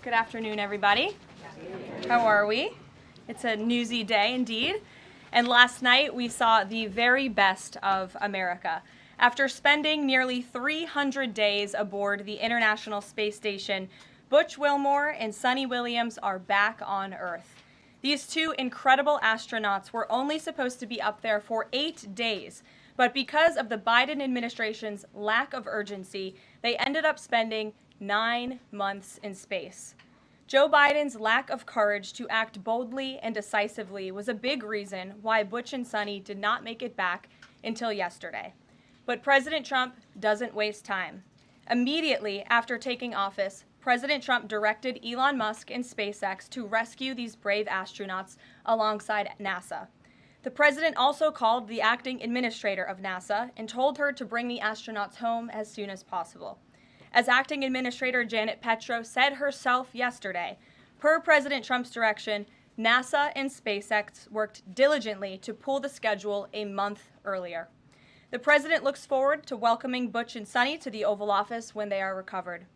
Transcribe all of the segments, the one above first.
Good afternoon, everybody. How are we? It's a newsy day indeed. And last night we saw the very best of America. After spending nearly 300 days aboard the International Space Station, Butch Wilmore and Suni Williams are back on Earth. These two incredible astronauts were only supposed to be up there for 8 days, but because of the Biden administration's lack of urgency, they ended up spending 9 months in space. Joe Biden's lack of courage to act boldly and decisively was a big reason why Butch and Suni did not make it back until yesterday. But President Trump doesn't waste time. Immediately after taking office, President Trump directed Elon Musk and SpaceX to rescue these brave astronauts alongside NASA. The president also called the acting administrator of NASA and told her to bring the astronauts home as soon as possible. As acting administrator Janet Petro said herself yesterday, per President Trump's direction, NASA and SpaceX worked diligently to pull the schedule a month earlier. The president looks forward to welcoming Butch and Suni to the Oval Office when they are recovered.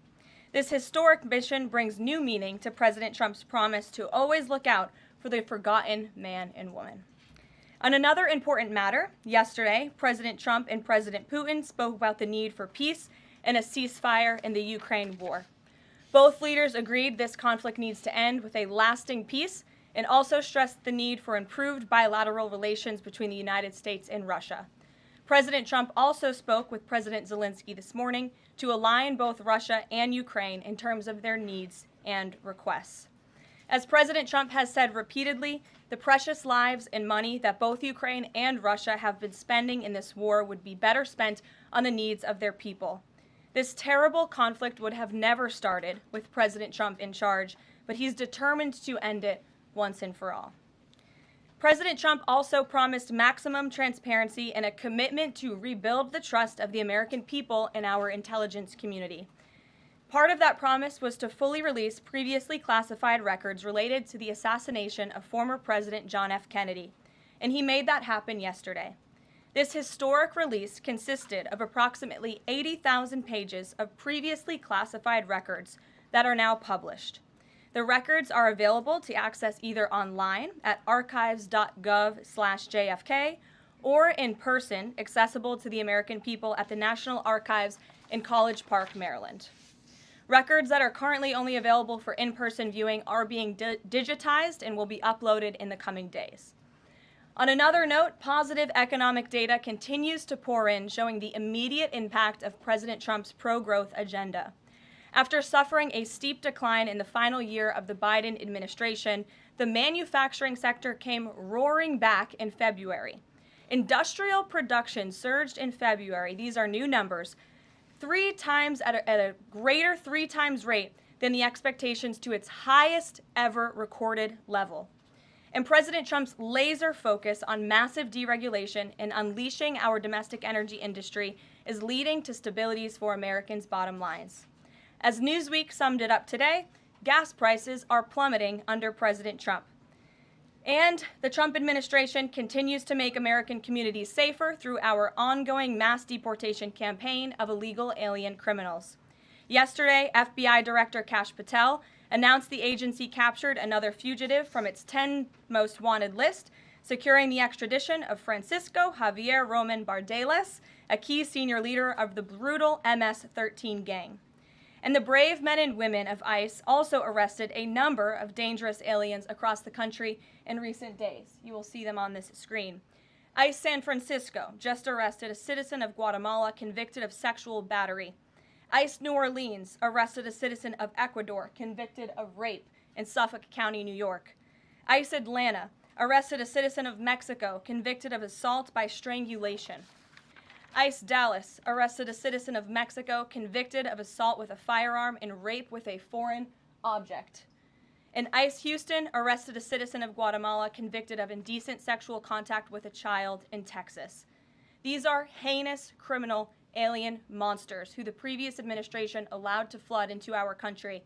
This historic mission brings new meaning to President Trump's promise to always look out for the forgotten man and woman. On another important matter, yesterday, President Trump and President Putin spoke about the need for peace and a ceasefire in the Ukraine war. Both leaders agreed this conflict needs to end with a lasting peace and also stressed the need for improved bilateral relations between the United States and Russia. President Trump also spoke with President Zelensky this morning to align both Russia and Ukraine in terms of their needs and requests. As President Trump has said repeatedly, the precious lives and money that both Ukraine and Russia have been spending in this war would be better spent on the needs of their people. This terrible conflict would have never started with President Trump in charge, but he's determined to end it once and for all. President Trump also promised maximum transparency and a commitment to rebuild the trust of the American people in our intelligence community. Part of that promise was to fully release previously classified records related to the assassination of former President John F. Kennedy, and he made that happen yesterday. This historic release consisted of approximately 80,000 pages of previously classified records that are now published. The records are available to access either online at archives.gov/JFK or in person, accessible to the American people at the National Archives in College Park, Maryland. Records that are currently only available for in-person viewing are being digitized and will be uploaded in the coming days. On another note, positive economic data continues to pour in, showing the immediate impact of President Trump's pro-growth agenda. After suffering a steep decline in the final year of the Biden administration, the manufacturing sector came roaring back in February. Industrial production surged in February, these are new numbers, 3 times at a greater 3 times rate than the expectations to its highest ever recorded level. And President Trump's laser focus on massive deregulation and unleashing our domestic energy industry is leading to stabilities for Americans' bottom lines. As Newsweek summed it up today, gas prices are plummeting under President Trump. And the Trump administration continues to make American communities safer through our ongoing mass deportation campaign of illegal alien criminals. Yesterday, FBI Director Kash Patel announced the agency captured another fugitive from its 10 most wanted list, securing the extradition of Francisco Javier Roman Bardeles, a key senior leader of the brutal MS-13 gang. And the brave men and women of ICE also arrested a number of dangerous aliens across the country in recent days. You will see them on this screen. ICE San Francisco just arrested a citizen of Guatemala convicted of sexual battery. ICE New Orleans arrested a citizen of Ecuador convicted of rape in Suffolk County, New York. ICE Atlanta arrested a citizen of Mexico convicted of assault by strangulation. ICE Dallas arrested a citizen of Mexico convicted of assault with a firearm and rape with a foreign object. And ICE Houston arrested a citizen of Guatemala convicted of indecent sexual contact with a child in Texas. These are heinous criminal alien monsters who the previous administration allowed to flood into our country.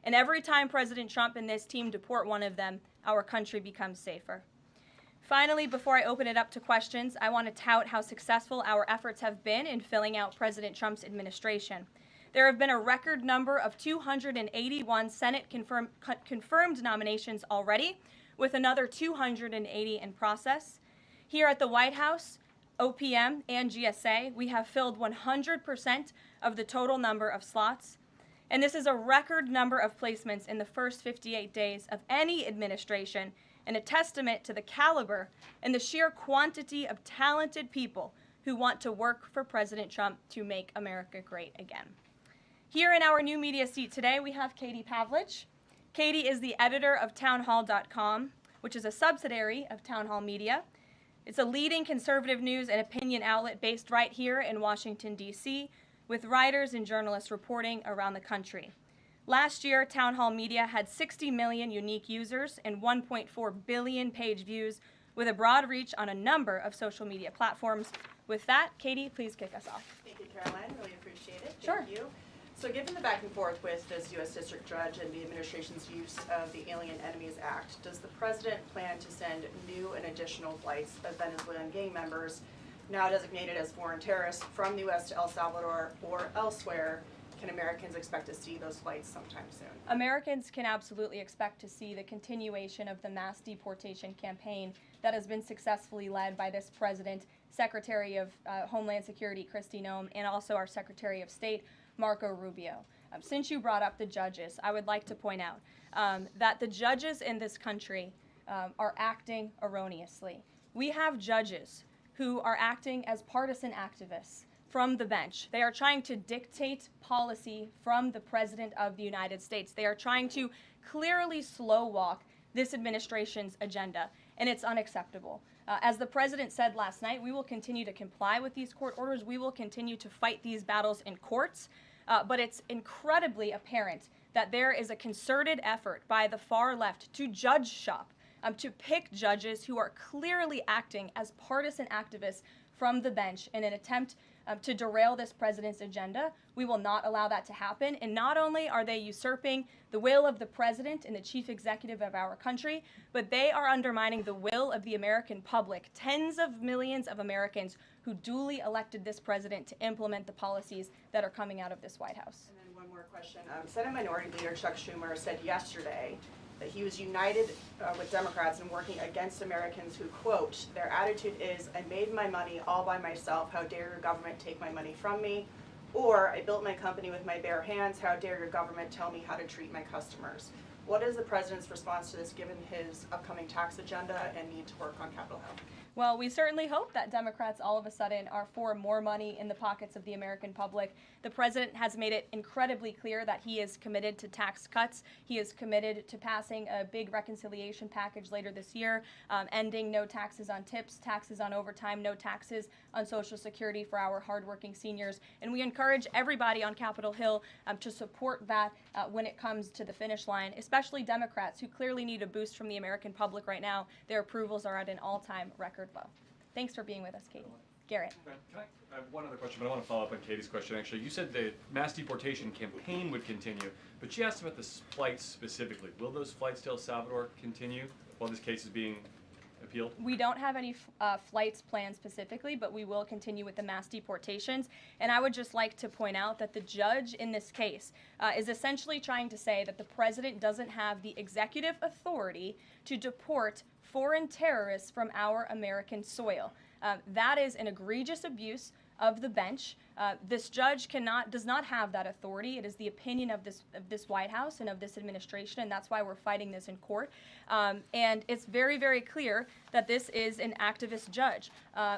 And every time President Trump and this team deport one of them, our country becomes safer. Finally, before I open it up to questions, I want to tout how successful our efforts have been in filling out President Trump's administration. There have been a record number of 281 Senate confirmed nominations already, with another 280 in process. Here at the White House, OPM and GSA, we have filled 100% of the total number of slots. And this is a record number of placements in the first 58 days of any administration, and a testament to the caliber and the sheer quantity of talented people who want to work for President Trump to make America great again. Here in our new media seat today, we have Katie Pavlich. Katie is the editor of townhall.com, which is a subsidiary of Town Hall Media. It's a leading conservative news and opinion outlet based right here in Washington, D.C., with writers and journalists reporting around the country. Last year, Town Hall Media had 60 million unique users and 1.4 billion page views, with a broad reach on a number of social media platforms. With that, Katie, please kick us off. Thank you, Caroline. Really appreciate it. Sure. Thank you. So given the back and forth with this U.S. District Judge and the administration's use of the Alien Enemies Act, does the president plan to send new and additional flights of Venezuelan gang members, now designated as foreign terrorists, from the U.S. to El Salvador or elsewhere? Can Americans expect to see those flights sometime soon? Americans can absolutely expect to see the continuation of the mass deportation campaign that has been successfully led by this president, Secretary of Homeland Security Kristi Noem, and also our Secretary of State, Marco Rubio. Since you brought up the judges, I would like to point out that the judges in this country are acting erroneously. We have judges who are acting as partisan activists from the bench. They are trying to dictate policy from the President of the United States. They are trying to clearly slow walk this administration's agenda, and it's unacceptable. As the President said last night, we will continue to comply with these court orders. We will continue to fight these battles in courts, but it's incredibly apparent that there is a concerted effort by the far left to judge shop, to pick judges who are clearly acting as partisan activists from the bench in an attempt to derail this president's agenda. We will not allow that to happen. And not only are they usurping the will of the president and the chief executive of our country, but they are undermining the will of the American public, tens of millions of Americans who duly elected this president to implement the policies that are coming out of this White House. And then one more question. Senate Minority Leader Chuck Schumer said yesterday that he was united with Democrats in working against Americans who, quote, their attitude is, I made my money all by myself, how dare your government take my money from me? Or, I built my company with my bare hands, how dare your government tell me how to treat my customers? What is the president's response to this, given his upcoming tax agenda and need to work on Capitol Hill? Well, we certainly hope that Democrats all of a sudden are for more money in the pockets of the American public. The president has made it incredibly clear that he is committed to tax cuts. He is committed to passing a big reconciliation package later this year, ending no taxes on tips, taxes on overtime, no taxes on Social Security for our hardworking seniors. And we encourage everybody on Capitol Hill to support that when it comes to the finish line, especially Democrats who clearly need a boost from the American public right now. Their approvals are at an all-time record low. Thanks for being with us, Katie. Garrett. I have one other question, but I want to follow up on Katie's question, actually. You said the mass deportation campaign would continue, but she asked about the flights specifically. Will those flights to El Salvador continue while this case is being appealed? We don't have any flights planned specifically, but we will continue with the mass deportations. And I would just like to point out that the judge in this case is essentially trying to say that the president doesn't have the executive authority to deport foreign terrorists from our American soil. That is an egregious abuse of the bench. This judge does not have that authority. It is the opinion of this White House and of this administration, and that's why we're fighting this in court. And it's very, very clear that this is an activist judge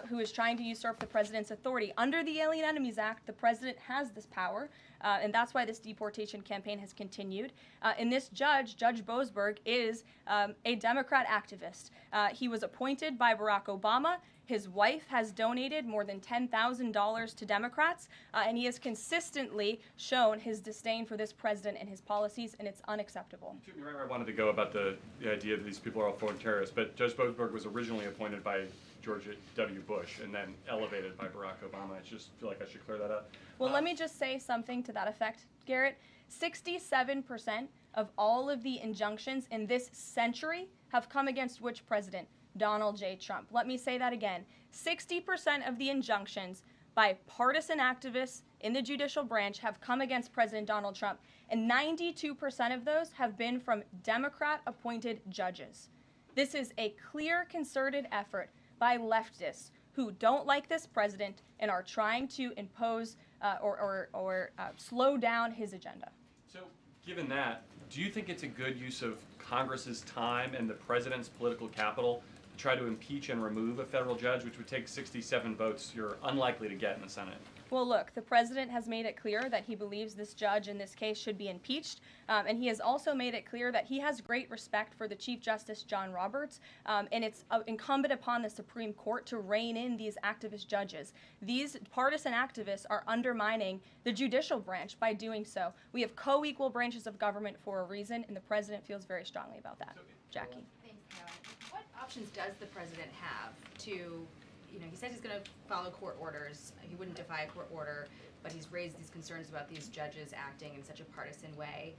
who is trying to usurp the president's authority. Under the Alien Enemies Act, the president has this power, and that's why this deportation campaign has continued. And this judge, Judge Boasberg, is a Democrat activist. He was appointed by Barack Obama. His wife has donated more than $10,000 to Democrats, and he has consistently shown his disdain for this president and his policies, and it's unacceptable. You took me right where I wanted to go about the idea that these people are all foreign terrorists, but Judge Boasberg was originally appointed by George W. Bush and then elevated by Barack Obama. I just feel like I should clear that up. Well, let me just say something to that effect, Garrett. 67% of all of the injunctions in this century have come against which president? Donald J. Trump. Let me say that again. 60% of the injunctions by partisan activists in the judicial branch have come against President Donald Trump, and 92% of those have been from Democrat-appointed judges. This is a clear, concerted effort by leftists who don't like this president and are trying to impose or slow down his agenda. So, given that, do you think it's a good use of Congress's time and the president's political capital to try to impeach and remove a federal judge, which would take 67 votes you're unlikely to get in the Senate? Well, look, the president has made it clear that he believes this judge in this case should be impeached, and he has also made it clear that he has great respect for the Chief Justice John Roberts, and it's incumbent upon the Supreme Court to rein in these activist judges. These partisan activists are undermining the judicial branch by doing so. We have co-equal branches of government for a reason, and the president feels very strongly about that. Jackie. Thanks, Caroline. What options does the president have to, he says he's going to follow court orders. He wouldn't defy a court order, but he's raised these concerns about these judges acting in such a partisan way.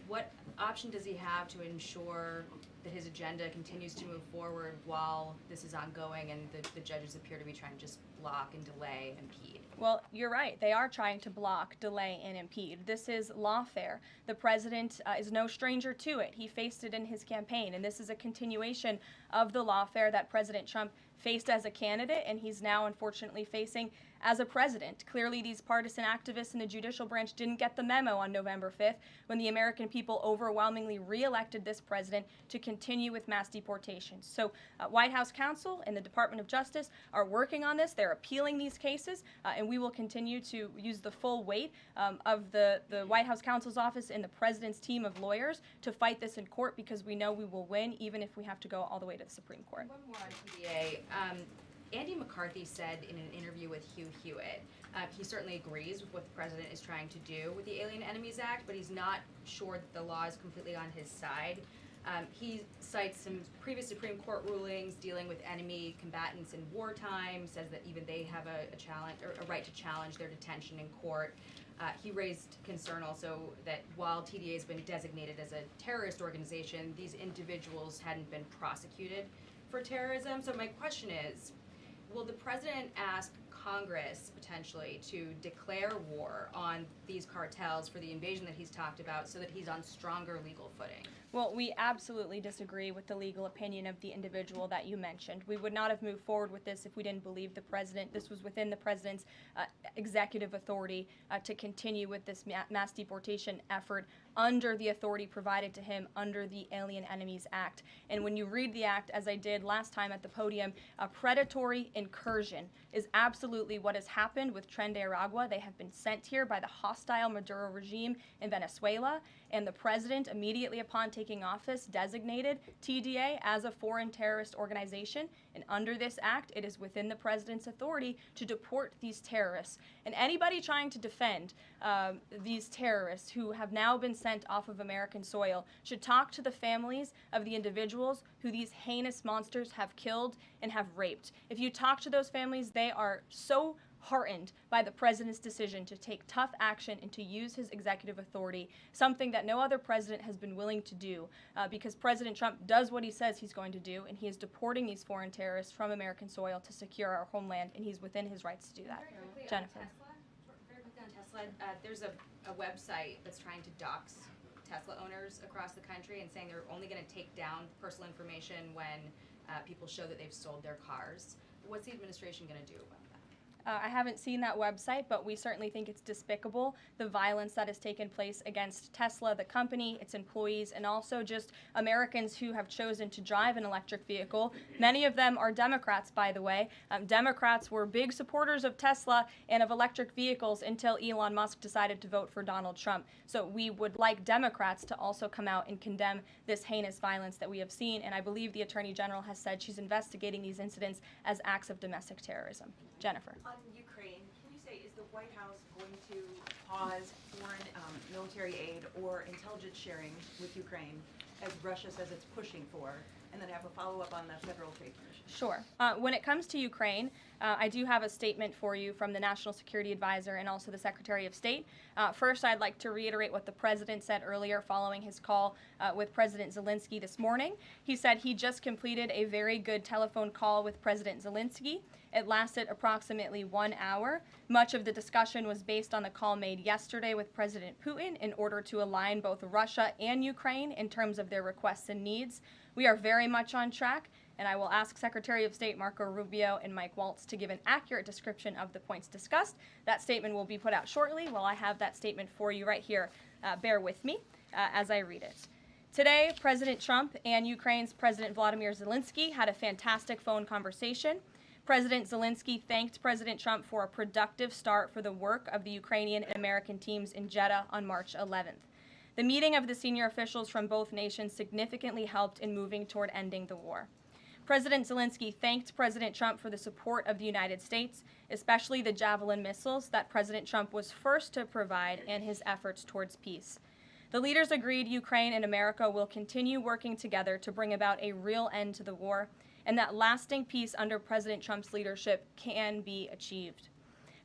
What option does he have to ensure that his agenda continues to move forward while this is ongoing and the judges appear to be trying to just block and delay and impede? Well, you're right. They are trying to block, delay, and impede. This is lawfare. The president is no stranger to it. He faced it in his campaign, and this is a continuation of the lawfare that President Trump faced as a candidate, and he's now unfortunately facing as a president. Clearly, these partisan activists in the judicial branch didn't get the memo on November 5th when the American people overwhelmingly re-elected this president to continue with mass deportations. So White House counsel and the Department of Justice are working on this. They're appealing these cases, and we will continue to use the full weight of the White House counsel's office and the president's team of lawyers to fight this in court, because we know we will win even if we have to go all the way to the Supreme Court. One more on TDA. Andy McCarthy said in an interview with Hugh Hewitt, he certainly agrees with what the president is trying to do with the Alien Enemies Act, but he's not sure that the law is completely on his side. He cites some previous Supreme Court rulings dealing with enemy combatants in wartime, says that even they have a right to challenge their detention in court. He raised concern also that while TDA has been designated as a terrorist organization, these individuals hadn't been prosecuted for terrorism. So my question is, will the president ask Congress potentially to declare war on these cartels for the invasion that he's talked about so that he's on stronger legal footing? Well, we absolutely disagree with the legal opinion of the individual that you mentioned. We would not have moved forward with this if we didn't believe the president. This was within the president's executive authority to continue with this mass deportation effort under the authority provided to him under the Alien Enemies Act. And when you read the act, as I did last time at the podium, a predatory incursion is absolutely what has happened with Tren de Aragua. They have been sent here by the hostile Maduro regime in Venezuela, and the president, immediately upon taking office, designated TDA as a foreign terrorist organization. And under this act, it is within the president's authority to deport these terrorists. And anybody trying to defend these terrorists who have now been sent off of American soil should talk to the families of the individuals who these heinous monsters have killed and have raped. If you talk to those families, they are so heartened by the president's decision to take tough action and to use his executive authority, something that no other president has been willing to do, because President Trump does what he says he's going to do, and he is deporting these foreign terrorists from American soil to secure our homeland, and he's within his rights to do that. Very quickly Jennifer. on Tesla. Very quickly on Tesla. There's a website that's trying to dox Tesla owners across the country and saying they're only going to take down personal information when people show that they've sold their cars. What's the administration going to do about that? I haven't seen that website, but we certainly think it's despicable, the violence that has taken place against Tesla, the company, its employees, and also just Americans who have chosen to drive an electric vehicle. Many of them are Democrats, by the way. Democrats were big supporters of Tesla and of electric vehicles until Elon Musk decided to vote for Donald Trump. So we would like Democrats to also come out and condemn this heinous violence that we have seen, and I believe the Attorney General has said she's investigating these incidents as acts of domestic terrorism. Jennifer. On Ukraine, can you say, is the White House going to pause foreign military aid or intelligence sharing with Ukraine, as Russia says it's pushing for? And then I have a follow-up on the Federal Trade Commission. Sure. When it comes to Ukraine, I do have a statement for you from the National Security Advisor and also the Secretary of State. First, I'd like to reiterate what the President said earlier following his call with President Zelensky this morning. He said he just completed a very good telephone call with President Zelensky. It lasted approximately 1 hour. Much of the discussion was based on the call made yesterday with President Putin in order to align both Russia and Ukraine in terms of their requests and needs. We are very much on track, and I will ask Secretary of State Marco Rubio and Mike Waltz to give an accurate description of the points discussed. That statement will be put out shortly. While I have that statement for you right here, bear with me as I read it. Today, President Trump and Ukraine's President Vladimir Zelensky had a fantastic phone conversation. President Zelensky thanked President Trump for a productive start for the work of the Ukrainian and American teams in Jeddah on March 11th. The meeting of the senior officials from both nations significantly helped in moving toward ending the war. President Zelensky thanked President Trump for the support of the United States, especially the Javelin missiles that President Trump was first to provide in his efforts towards peace. The leaders agreed Ukraine and America will continue working together to bring about a real end to the war, and that lasting peace under President Trump's leadership can be achieved.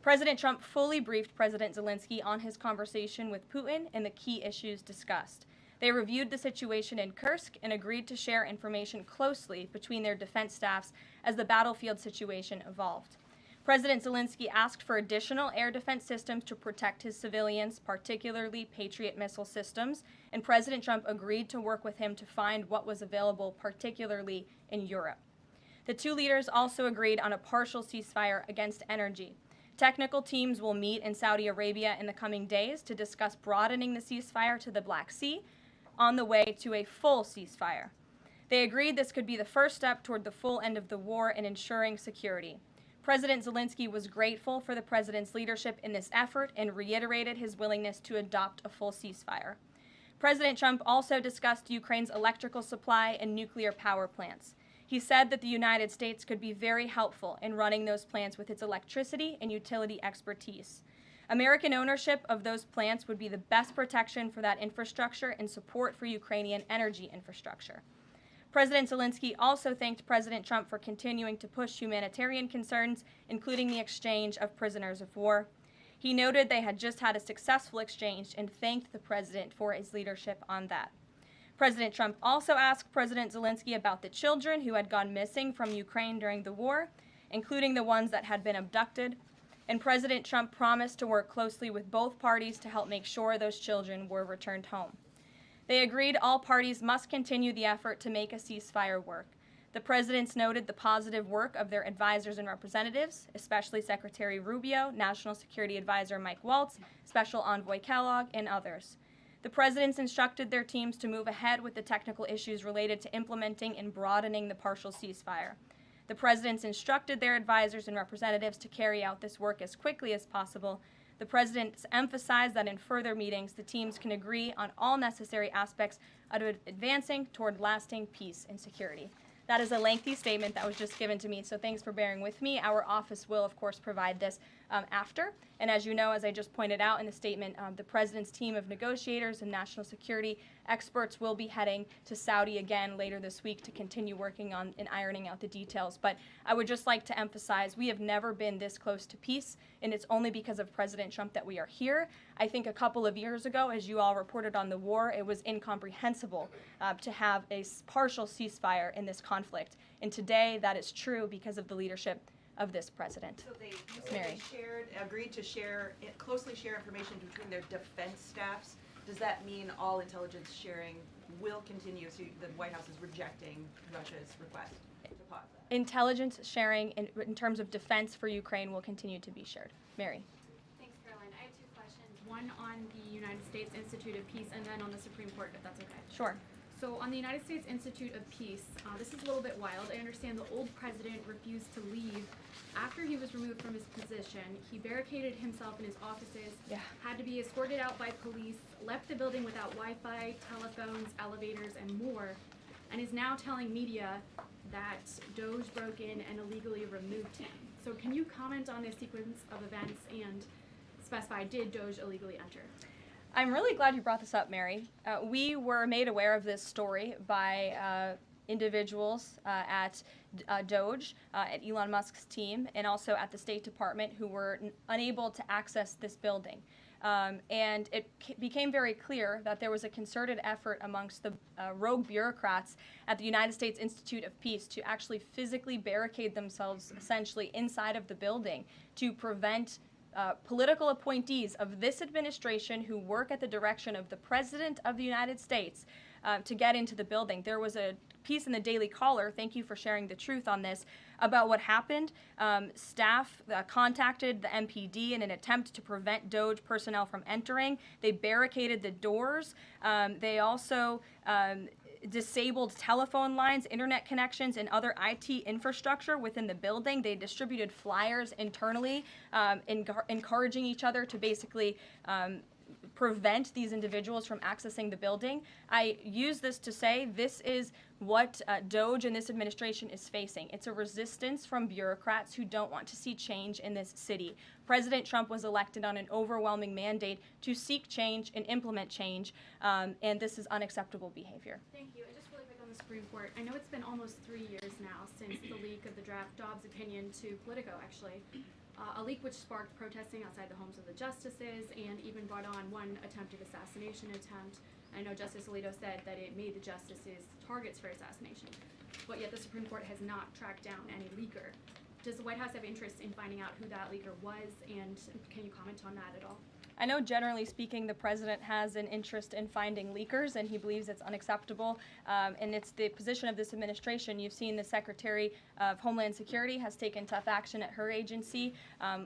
President Trump fully briefed President Zelensky on his conversation with Putin and the key issues discussed. They reviewed the situation in Kursk and agreed to share information closely between their defense staffs as the battlefield situation evolved. President Zelensky asked for additional air defense systems to protect his civilians, particularly Patriot missile systems, and President Trump agreed to work with him to find what was available, particularly in Europe. The two leaders also agreed on a partial ceasefire against energy. Technical teams will meet in Saudi Arabia in the coming days to discuss broadening the ceasefire to the Black Sea on the way to a full ceasefire. They agreed this could be the first step toward the full end of the war and ensuring security. President Zelensky was grateful for the president's leadership in this effort and reiterated his willingness to adopt a full ceasefire. President Trump also discussed Ukraine's electrical supply and nuclear power plants. He said that the United States could be very helpful in running those plants with its electricity and utility expertise. American ownership of those plants would be the best protection for that infrastructure and support for Ukrainian energy infrastructure. President Zelensky also thanked President Trump for continuing to push humanitarian concerns, including the exchange of prisoners of war. He noted they had just had a successful exchange and thanked the president for his leadership on that. President Trump also asked President Zelensky about the children who had gone missing from Ukraine during the war, including the ones that had been abducted, and President Trump promised to work closely with both parties to help make sure those children were returned home. They agreed all parties must continue the effort to make a ceasefire work. The presidents noted the positive work of their advisors and representatives, especially Secretary Rubio, National Security Advisor Mike Waltz, Special Envoy Kellogg, and others. The presidents instructed their teams to move ahead with the technical issues related to implementing and broadening the partial ceasefire. The presidents instructed their advisors and representatives to carry out this work as quickly as possible. The presidents emphasized that in further meetings, the teams can agree on all necessary aspects of advancing toward lasting peace and security. That is a lengthy statement that was just given to me, so thanks for bearing with me. Our office will, of course, provide this after. And as you know, as I just pointed out in the statement, the president's team of negotiators and national security experts will be heading to Saudi again later this week to continue working on and ironing out the details. But I would just like to emphasize we have never been this close to peace, and it's only because of President Trump that we are here. I think a couple of years ago, as you all reported on the war, it was incomprehensible to have a partial ceasefire in this conflict. And today, that is true because of the leadership of this president. So you Mary. agreed to closely share information between their defense staffs. Does that mean all intelligence sharing will continue? So the White House is rejecting Russia's request to pause that? Intelligence sharing in terms of defense for Ukraine will continue to be shared. Mary. Thanks, Caroline. I have two questions. One on the United States Institute of Peace and then on the Supreme Court, if that's okay. Sure. So on the United States Institute of Peace, this is a little bit wild. I understand the old president refused to leave after he was removed from his position. He barricaded himself in his offices, had to be escorted out by police, left the building without Wi-Fi, telephones, elevators, and more, and is now telling media that Doge broke in and illegally removed him. So can you comment on this sequence of events and specify, did Doge illegally enter? I'm really glad you brought this up, Mary. We were made aware of this story by individuals at Doge, at Elon Musk's team, and also at the State Department who were unable to access this building. And it became very clear that there was a concerted effort amongst the rogue bureaucrats at the United States Institute of Peace to actually physically barricade themselves essentially inside of the building to prevent political appointees of this administration who work at the direction of the President of the United States to get into the building. There was a piece in the Daily Caller, thank you for sharing the truth on this, about what happened. Staff contacted the MPD in an attempt to prevent Doge personnel from entering. They barricaded the doors. They also disabled telephone lines, internet connections, and other IT infrastructure within the building. They distributed flyers internally, encouraging each other to basically prevent these individuals from accessing the building. I use this to say this is what Doge and this administration is facing. It's a resistance from bureaucrats who don't want to see change in this city. President Trump was elected on an overwhelming mandate to seek change and implement change, and this is unacceptable behavior. Thank you. And just really quick on the Supreme Court, I know it's been almost 3 years now since the leak of the draft Dobbs opinion to Politico, actually. A leak which sparked protesting outside the homes of the justices and even brought on one attempted assassination attempt. I know Justice Alito said that it made the justices targets for assassination, but yet the Supreme Court has not tracked down any leaker. Does the White House have interest in finding out who that leaker was, and can you comment on that at all? I know generally speaking the president has an interest in finding leakers and he believes it's unacceptable, and it's the position of this administration. You've seen the Secretary of Homeland Security has taken tough action at her agency.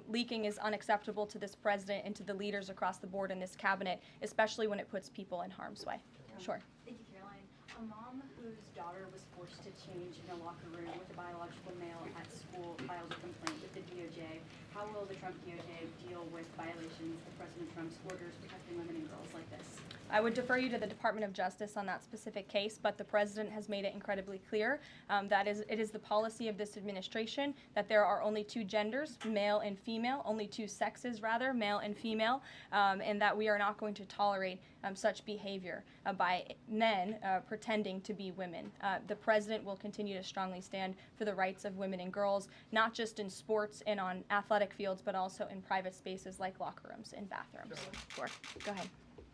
Leaking is unacceptable to this president and to the leaders across the board in this cabinet, especially when it puts people in harm's way. Sure. Thank you, Caroline. A mom whose daughter was forced to change in a locker room with a biological male at school filed a complaint with the DOJ. How will the Trump DOJ deal with violations of President Trump's orders protecting women and girls like this? I would defer you to the Department of Justice on that specific case, but the president has made it incredibly clear that it is the policy of this administration that there are only two genders, male and female, only two sexes rather, male and female, and that we are not going to tolerate such behavior by men pretending to be women. The president will continue to strongly stand for the rights of women and girls, not just in sports and on athletic fields, but also in private spaces like locker rooms and bathrooms. Sure. Go ahead.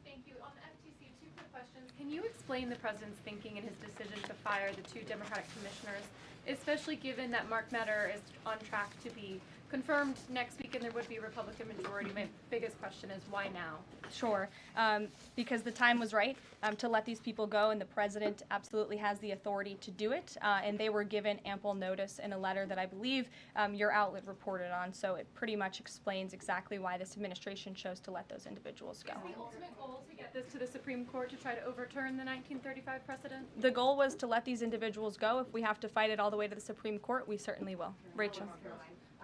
Thank you. On the FTC, two quick questions. Can you explain the president's thinking in his decision to fire the two Democratic commissioners, especially given that Mark Meadow is on track to be confirmed next week and there would be a Republican majority? My biggest question is why now? Sure, because the time was right to let these people go, and the president absolutely has the authority to do it, and they were given ample notice in a letter that I believe your outlet reported on, so it pretty much explains exactly why this administration chose to let those individuals go. Is the ultimate goal to get this to the Supreme Court to try to overturn the 1935 precedent? The goal was to let these individuals go. If we have to fight it all the way to the Supreme Court, we certainly will. Rachel.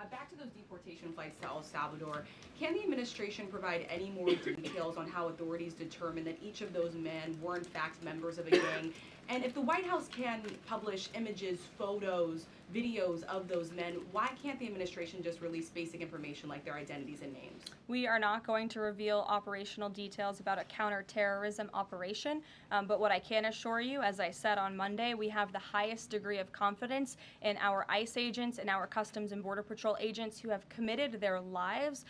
Back to those deportation flights to El Salvador, can the administration provide any more details on how authorities determined that each of those men were in fact members of a gang? And if the White House can publish images, photos, videos of those men, why can't the administration just release basic information like their identities and names? We are not going to reveal operational details about a counterterrorism operation, but what I can assure you, as I said on Monday, we have the highest degree of confidence in our ICE agents and our Customs and Border Patrol agents who have committed their lives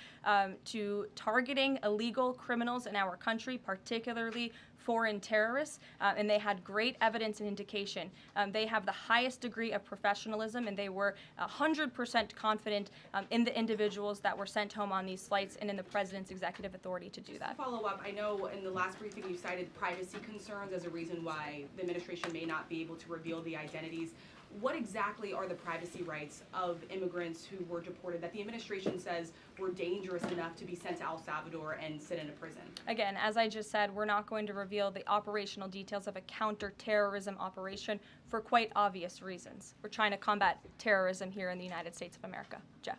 to targeting illegal criminals in our country, particularly foreign terrorists, and they had great evidence and indication. They have the highest degree of professionalism, and they were 100% confident in the individuals that were sent home on these flights and in the president's executive authority to do Just that. to follow up, I know in the last briefing you cited privacy concerns as a reason why the administration may not be able to reveal the identities. What exactly are the privacy rights of immigrants who were deported that the administration says were dangerous enough to be sent to El Salvador and sit in a prison? Again, as I just said, we're not going to reveal the operational details of a counterterrorism operation for quite obvious reasons. We're trying to combat terrorism here in the United States of America. Jeff.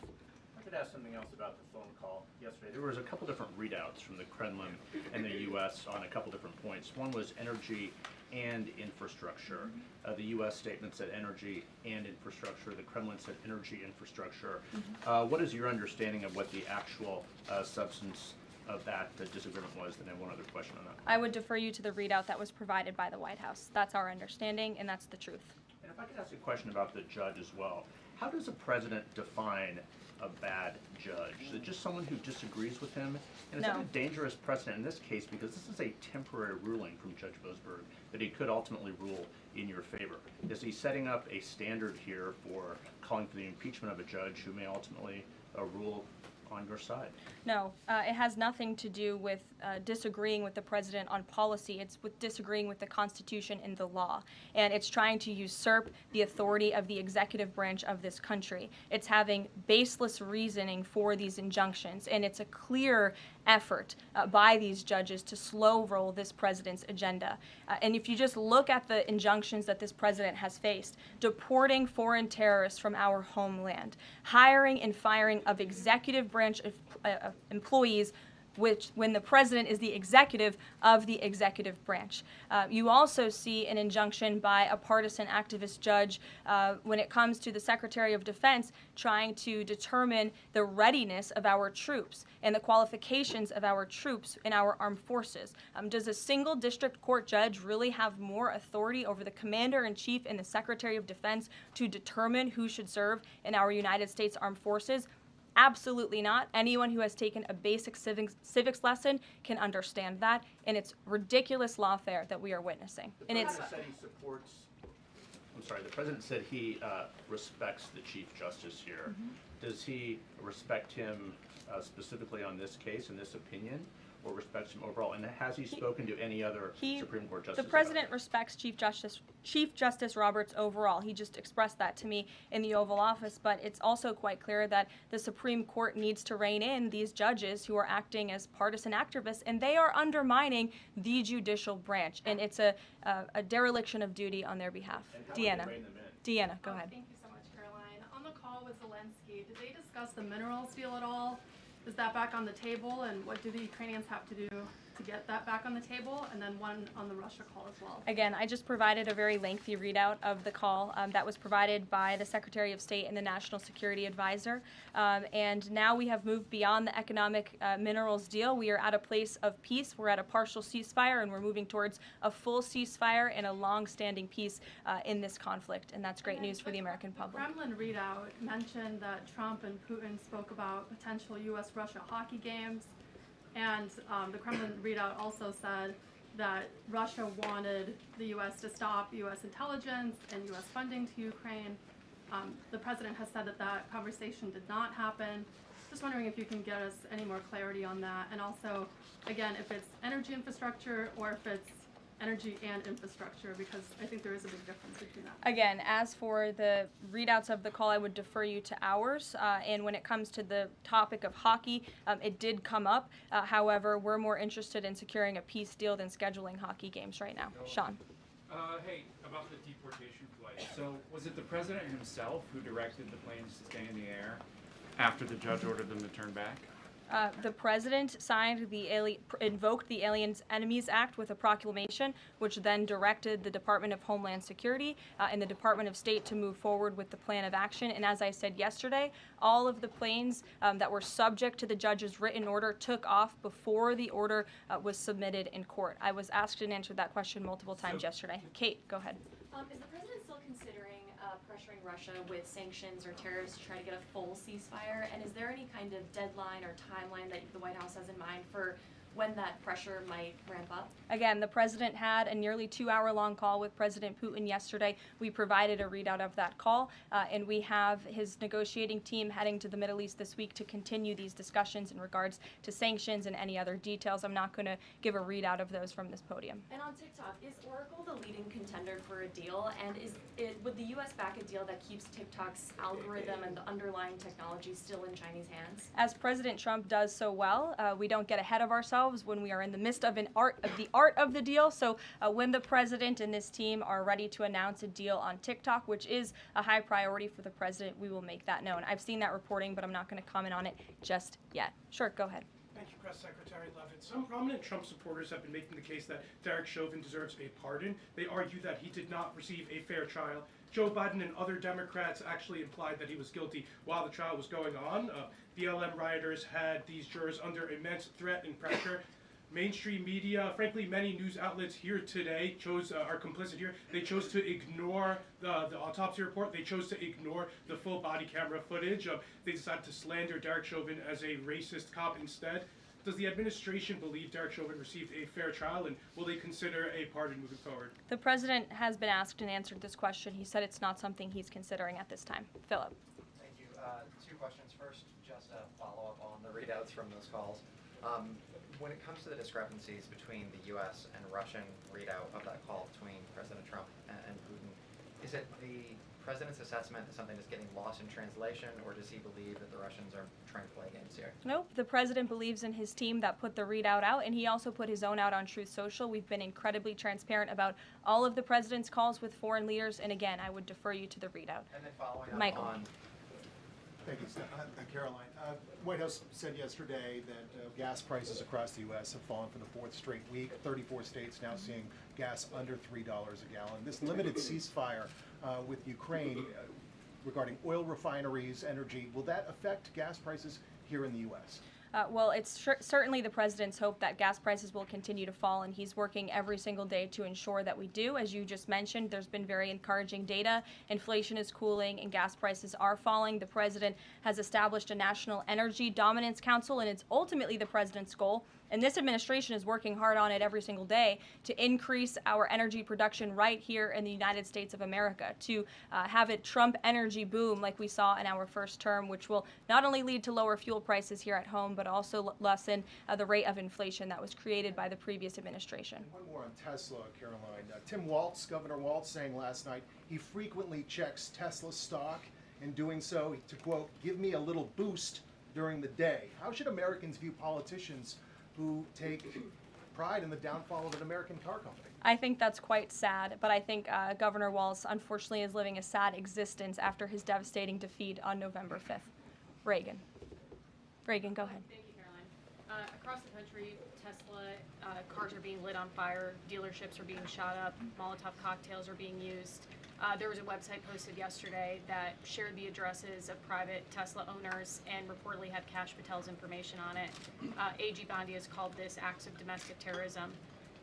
I could ask something else about the phone call yesterday. There was a couple different readouts from the Kremlin and the U.S. on a couple different points. One was energy and infrastructure. The U.S. statement said energy and infrastructure. The Kremlin said energy infrastructure. What is your understanding of what the actual substance of that disagreement was? Then I have one other question on that. I would defer you to the readout that was provided by the White House. That's our understanding, and that's the truth. And if I could ask a question about the judge as well. How does a president define a bad judge? Is it just someone who disagrees with him? And is that No. a dangerous precedent in this case, because this is a temporary ruling from Judge Boasberg that he could ultimately rule in your favor? Is he setting up a standard here for calling for the impeachment of a judge who may ultimately rule on your side? No, it has nothing to do with disagreeing with the president on policy. It's with disagreeing with the Constitution and the law. And it's trying to usurp the authority of the executive branch of this country. It's having baseless reasoning for these injunctions. And it's a clear effort by these judges to slow roll this president's agenda. And if you just look at the injunctions that this president has faced, deporting foreign terrorists from our homeland, hiring and firing of executive branch employees, which when the president is the executive of the executive branch. You also see an injunction by a partisan activist judge when it comes to the Secretary of Defense trying to determine the readiness of our troops and the qualifications of our troops in our armed forces. Does a single district court judge really have more authority over the Commander-in-Chief and the Secretary of Defense to determine who should serve in our United States Armed Forces? Absolutely not. Anyone who has taken a basic civics lesson can understand that, and it's ridiculous lawfare that we are witnessing. The president said he supports. I'm sorry. The president said he respects the Chief Justice here. Does he respect him specifically on this case and this opinion, or respects him overall? And has he spoken to any other Supreme Court justices? The president respects Chief Justice Roberts overall. He just expressed that to me in the Oval Office, but it's also quite clear that the Supreme Court needs to rein in these judges who are acting as partisan activists, and they are undermining the judicial branch, and it's a dereliction of duty on their behalf. Deanna, go ahead. Thank you so much, Caroline. On the call with Zelensky, did they discuss the minerals deal at all? Is that back on the table, and what do the Ukrainians have to do to get that back on the table? And then one on the Russia call as well. Again, I just provided a very lengthy readout of the call that was provided by the Secretary of State and the National Security Advisor. And now we have moved beyond the economic minerals deal. We are at a place of peace. We're at a partial ceasefire, and we're moving towards a full ceasefire and a long-standing peace in this conflict. And that's great news for the American public. The Kremlin readout mentioned that Trump and Putin spoke about potential U.S.-Russia hockey games. And the Kremlin readout also said that Russia wanted the U.S. to stop U.S. intelligence and U.S. funding to Ukraine. The president has said that that conversation did not happen. Just wondering if you can get us any more clarity on that. And also, again, if it's energy infrastructure or if it's energy and infrastructure, because I think there is a big difference between that. Again, as for the readouts of the call, I would defer you to ours. And when it comes to the topic of hockey, it did come up. However, we're more interested in securing a peace deal than scheduling hockey games right now. Sean. Hey, about the deportation flight. So was it the president himself who directed the planes to stay in the air after the judge ordered them to turn back? The president invoked the Aliens Enemies Act with a proclamation, which then directed the Department of Homeland Security and the Department of State to move forward with the plan of action. And as I said yesterday, all of the planes that were subject to the judge's written order took off before the order was submitted in court. I was asked and answered that question multiple times yesterday. Kate, go ahead. Is the president still considering pressuring Russia with sanctions or tariffs to try to get a full ceasefire? And is there any kind of deadline or timeline that the White House has in mind for when that pressure might ramp up? Again, the president had a nearly 2-hour-long call with President Putin yesterday. We provided a readout of that call, and we have his negotiating team heading to the Middle East this week to continue these discussions in regards to sanctions and any other details. I'm not going to give a readout of those from this podium. And on TikTok, is Oracle the leading contender for a deal? And would the U.S. back a deal that keeps TikTok's algorithm and the underlying technology still in Chinese hands? As President Trump does so well, we don't get ahead of ourselves when we are in the midst of the art of the deal. So when the president and this team are ready to announce a deal on TikTok, which is a high priority for the president, we will make that known. I've seen that reporting, but I'm not going to comment on it just yet. Sure, go ahead. Thank you, Press Secretary Leavitt. Some prominent Trump supporters have been making the case that Derek Chauvin deserves a pardon. They argue that he did not receive a fair trial. Joe Biden and other Democrats actually implied that he was guilty while the trial was going on. BLM rioters had these jurors under immense threat and pressure. Mainstream media, frankly, many news outlets here today are complicit here. They chose to ignore the autopsy report. They chose to ignore the full body camera footage. They decided to slander Derek Chauvin as a racist cop instead. Does the administration believe Derek Chauvin received a fair trial, and will they consider a pardon moving forward? The president has been asked and answered this question. He said it's not something he's considering at this time. Philip. Thank you. Two questions. First, just a follow-up on the readouts from those calls. When it comes to the discrepancies between the U.S. and Russian readout of that call between President Trump and Putin, is it the president's assessment that something is getting lost in translation, or does he believe that the Russians are trying to play games here? Nope. The president believes in his team that put the readout out, and he also put his own out on Truth Social. We've been incredibly transparent about all of the president's calls with foreign leaders, and again, I would defer you to the readout. And then following up Michael. on... Thank you, Caroline. White House said yesterday that gas prices across the U.S. have fallen for the fourth straight week. 34 states now seeing gas under $3 a gallon. This limited ceasefire with Ukraine regarding oil refineries, energy, will that affect gas prices here in the U.S.? Well, it's certainly the president's hope that gas prices will continue to fall, and he's working every single day to ensure that we do. As you just mentioned, there's been very encouraging data. Inflation is cooling and gas prices are falling. The president has established a National Energy Dominance Council, and it's ultimately the president's goal. And this administration is working hard on it every single day to increase our energy production right here in the United States of America, to have it Trump energy boom like we saw in our first term, which will not only lead to lower fuel prices here at home, but also lessen the rate of inflation that was created by the previous administration. One more on Tesla, Caroline. Tim Waltz, Governor Waltz, saying last night he frequently checks Tesla stock, in doing so to, quote, give me a little boost during the day. How should Americans view politicians who take pride in the downfall of an American car company? I think that's quite sad, but I think Governor Walz unfortunately is living a sad existence after his devastating defeat on November 5th. Reagan, go ahead. Thank you, Caroline. Across the country, Tesla cars are being lit on fire, dealerships are being shot up, Molotov cocktails are being used. There was a website posted yesterday that shared the addresses of private Tesla owners and reportedly had Kash Patel's information on it. AG Bondi has called this acts of domestic terrorism.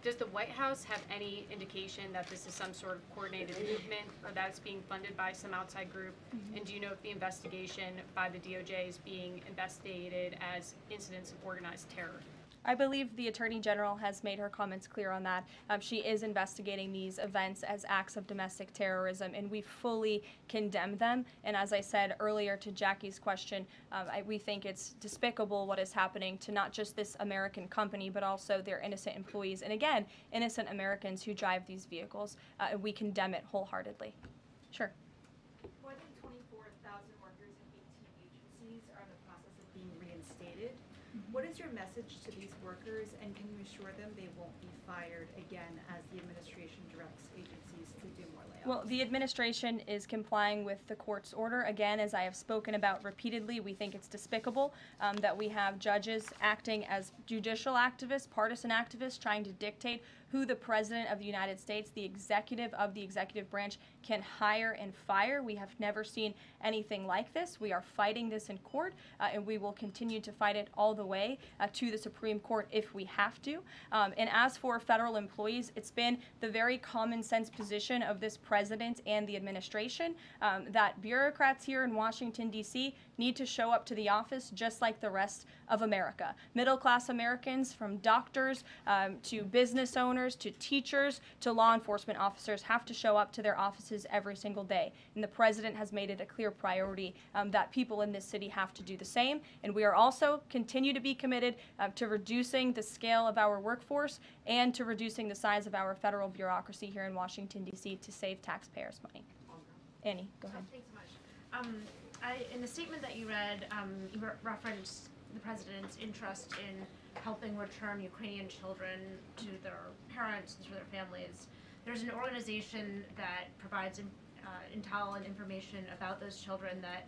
Does the White House have any indication that this is some sort of coordinated movement or that it's being funded by some outside group? And do you know if the investigation by the DOJ is being investigated as incidents of organized terror? I believe the Attorney General has made her comments clear on that. She is investigating these events as acts of domestic terrorism, and we fully condemn them. And as I said earlier to Jackie's question, we think it's despicable what is happening to not just this American company, but also their innocent employees. And again, innocent Americans who drive these vehicles. And we condemn it wholeheartedly. Sure. More than 24,000 workers at 18 agencies are in the process of being reinstated. What is your message to these workers, and can you assure them they won't be fired again as the administration directs agencies to do more layoffs? Well, the administration is complying with the court's order. Again, as I have spoken about repeatedly, we think it's despicable that we have judges acting as judicial activists, partisan activists, trying to dictate who the President of the United States, the executive of the executive branch, can hire and fire. We have never seen anything like this. We are fighting this in court, and we will continue to fight it all the way to the Supreme Court if we have to. And as for federal employees, it's been the very common sense position of this president and the administration that bureaucrats here in Washington, D.C. need to show up to the office just like the rest of America. Middle-class Americans, from doctors to business owners to teachers to law enforcement officers, have to show up to their offices every single day. And the president has made it a clear priority that people in this city have to do the same. And we are also continue to be committed to reducing the scale of our workforce and to reducing the size of our federal bureaucracy here in Washington, D.C. to save taxpayers' money. Annie, go ahead. Thanks so much. In the statement that you read, you referenced the president's interest in helping return Ukrainian children to their parents, to their families. There's an organization that provides intel and information about those children that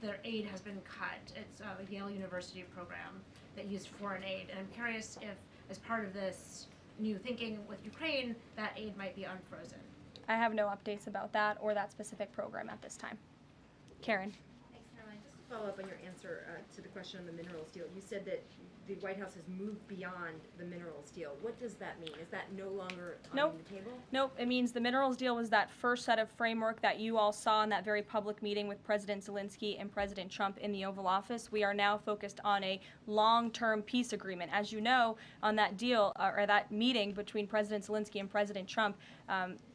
their aid has been cut. It's a Yale University program. that used foreign aid. And I'm curious if, as part of this new thinking with Ukraine, that aid might be unfrozen. I have no updates about that or that specific program at this time. Karen. Thanks, Caroline. Just to follow up on your answer to the question on the minerals deal, you said that the White House has moved beyond the minerals deal. What does that mean? Is that no longer on the table? Nope. It means the minerals deal was that first set of framework that you all saw in that very public meeting with President Zelensky and President Trump in the Oval Office. We are now focused on a long-term peace agreement. As you know, on that deal, or that meeting between President Zelensky and President Trump,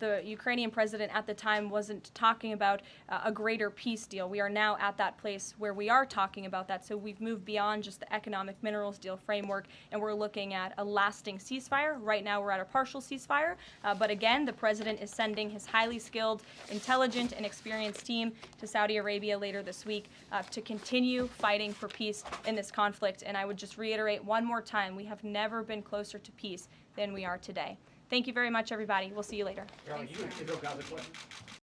the Ukrainian president at the time wasn't talking about a greater peace deal. We are now at that place where we are talking about that. So we've moved beyond just the economic minerals deal framework, and we're looking at a lasting ceasefire. Right now we're at a partial ceasefire, but again, the president is sending his highly skilled, intelligent, and experienced team to Saudi Arabia later this week to continue fighting for peace in this conflict. And I would just reiterate one more time, we have never been closer to peace than we are today. Thank you very much, everybody. We'll see you later. Caroline, you got a question?